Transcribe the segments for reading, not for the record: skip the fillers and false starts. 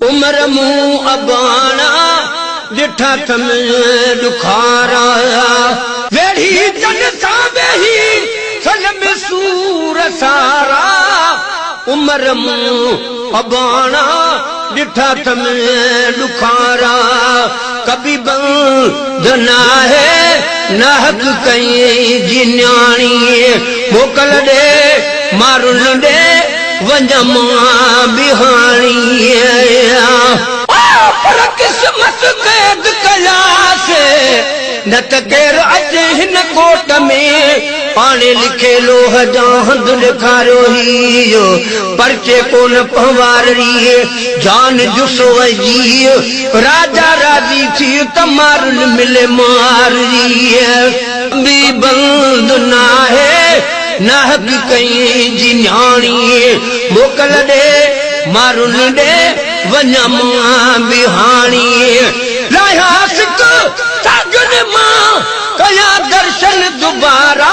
उमर मुंह अबाना डिठा थमे दुखारा वेड़ी जन सावेही सलम सूर सारा उमर मुंह अबाना डिठा थमे दुखारा कभी बंद ना है नाहक कई जिन्याणी मोकल दे मारुन दे वंजमा बिहानी पर किस्मत कैद कया से न त केर अज हिन कोट में पाने लिखे लोह जहां दिखारो ही परचे कोन पवारी जान जुसो जी राजा राजी थी त मारुन मिले मारी बी बंद ना है नाहक कई जिन्याणी मोकल दे मारुन दे वंजमा बिहानी लाया सिक सागन मां कया दर्शन दोबारा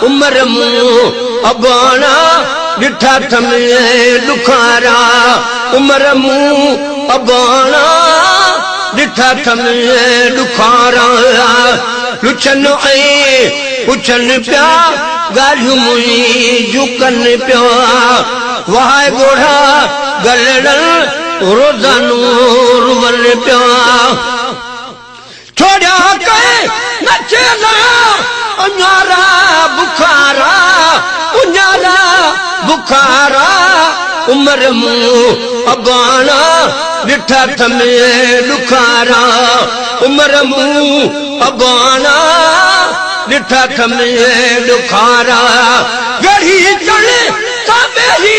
उमर मुंह अबाना डिठा थमे दुखारा उमर मुंह अबाना डिठा थमे दुखारा लुचन पुछन पिया गालियूं मुई झुकन पिया वाह गोढ़ा गलड़ रोजानो रुवन पिया छोड़ा के नचना उन्यारा बुखारा उमर मुंह अबाना डिठा थमे दुखारा उमर मुंह अबाना डिठा थमे दुखारा गढ़ी चले सावेही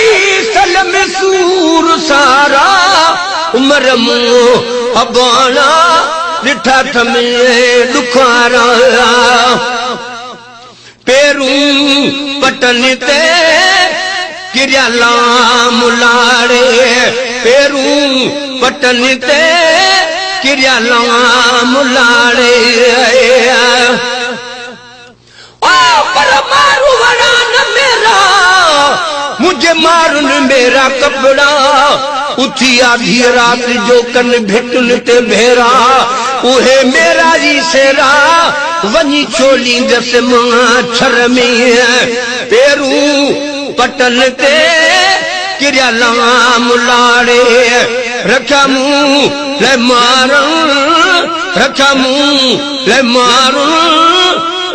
सलम सूर सारा उमर मुंह अबाना डिठा थमे दुखारा पेरू पटन ते किरिया लाम लाड़े पेरू पटन ते किरिया लाम लाड़े पर मारू वड़ा न मेरा मुझे मारुन मेरा कपड़ा उठी आधी रात जो कन भेटन ते भेरा उहे मेरा जी सेरा वनी चोली दस माछर में पेरू पटन ते किरिया लाम लाड़े रखा मुंह ले मारूं रखा मुंह ले मारूं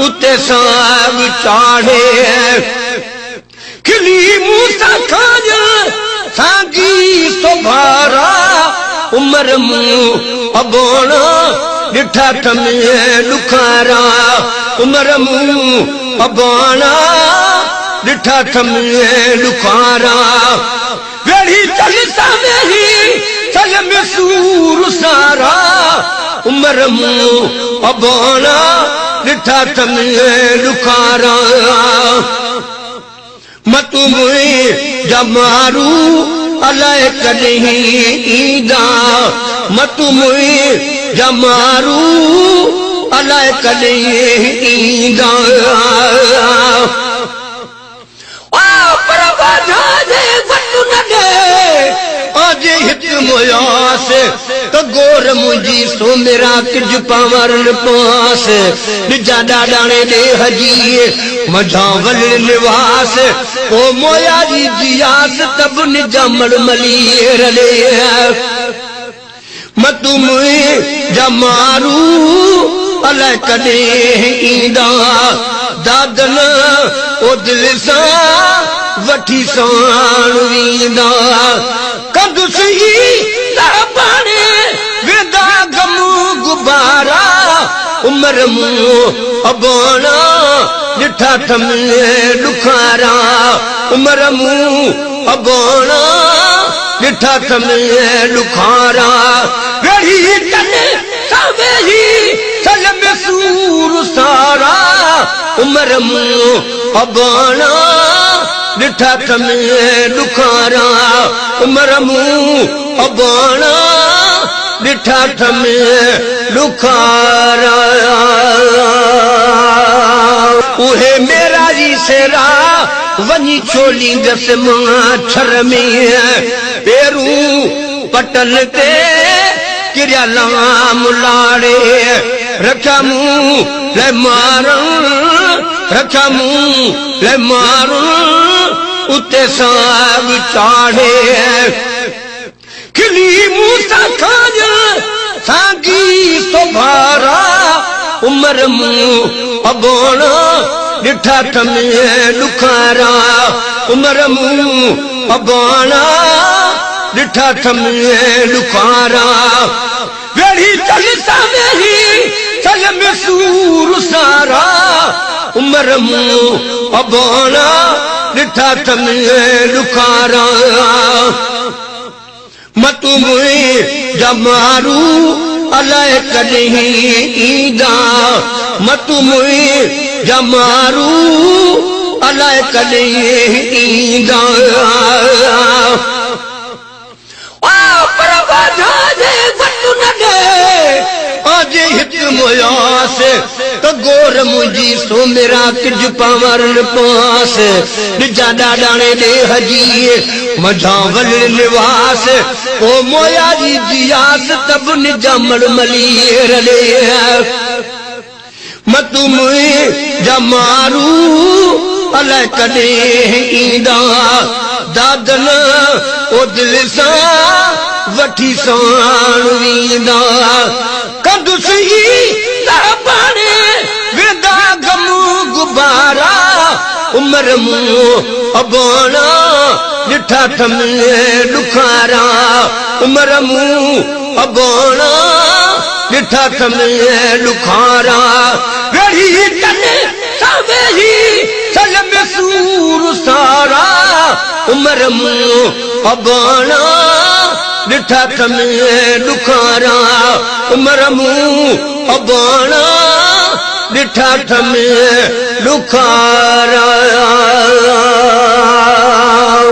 उते साग चाढ़े खिली मूसा खाज सागी सोभारा उमर मुंह अबाना डिठा थमे दुखारा उमर मुंह अबाना डिठा थमे दुखारा वेड़ी चल सावेही सलम सूर सारा उमर मुंह अबाना डिठा थमे दुखारा मतु मुई जमारू अलाए कदहीं ईंदा मतु मुई जमारू अलाए कदहीं ईंदा आज हित मुयास तो गोर मुझी सो मेरा किज पावरन पास निजा डाडाने दे हजी मझावल निवास ओ मोया जी जियास तब निजा मड़मली रले मतु मुई जमारू अलाए कदे ईंदा दादन ओ दिल सा वठी साण वींदा कदुसी पाने वेदा गमू गुबारा उमर मुंह अबाना डिठा थमे दुखारा उमर मुंह अबाना डिठा थमे दुखारा वेड़ी चले सावेही सलम सूर सारा उमर मुंह अबाना डिठा थमे दुखारा उमर मुंह अबाना डिठा थमे दुखारा उहे मेरा जी सेरा वनी चोली दस माछर में पेरू पटल ते किरिया लाम लाड़े रखा मुंह ले मारूं रखा मुंह ले मारूं उते साग चाड़े खिली मूसा खाज सागी सोभारा उमर मुंह अबोना डिठा थमे लुखारा उमर मुंह अबोना डिठा थमे लुखारा वेड़ी चलता मेरी चल में सूर सारा उमर मुंह अबोना डिठा थमे लुखारा मतु मुई जमारू अलाए कदहीं ईंदा मतु मुई जमारू अलाए कदहीं ईंदा आज हित मुयास तो गोर मुझी सो मेरा किज पावर पास निजा डाडाने दे हजी मझावल निवास ओ मोया जी जियास तब निजा मलमली रले मतु मुई जमारू अलाए कदे ईंदा दादन ओ दिल सा वठी साण वींदा कंदुसी पाणे वेदा गमू गुबारा उमर मुंह अबोना डिठा थमे लुखारा उमर मुंह अबोना डिठा थमे लुखारा वेड़ी तने सावेही चल में सूर सारा उमर मुंह अबोना डिठा थमे लुखारा उमर मुंह अबोना डिठा थमे लुखारा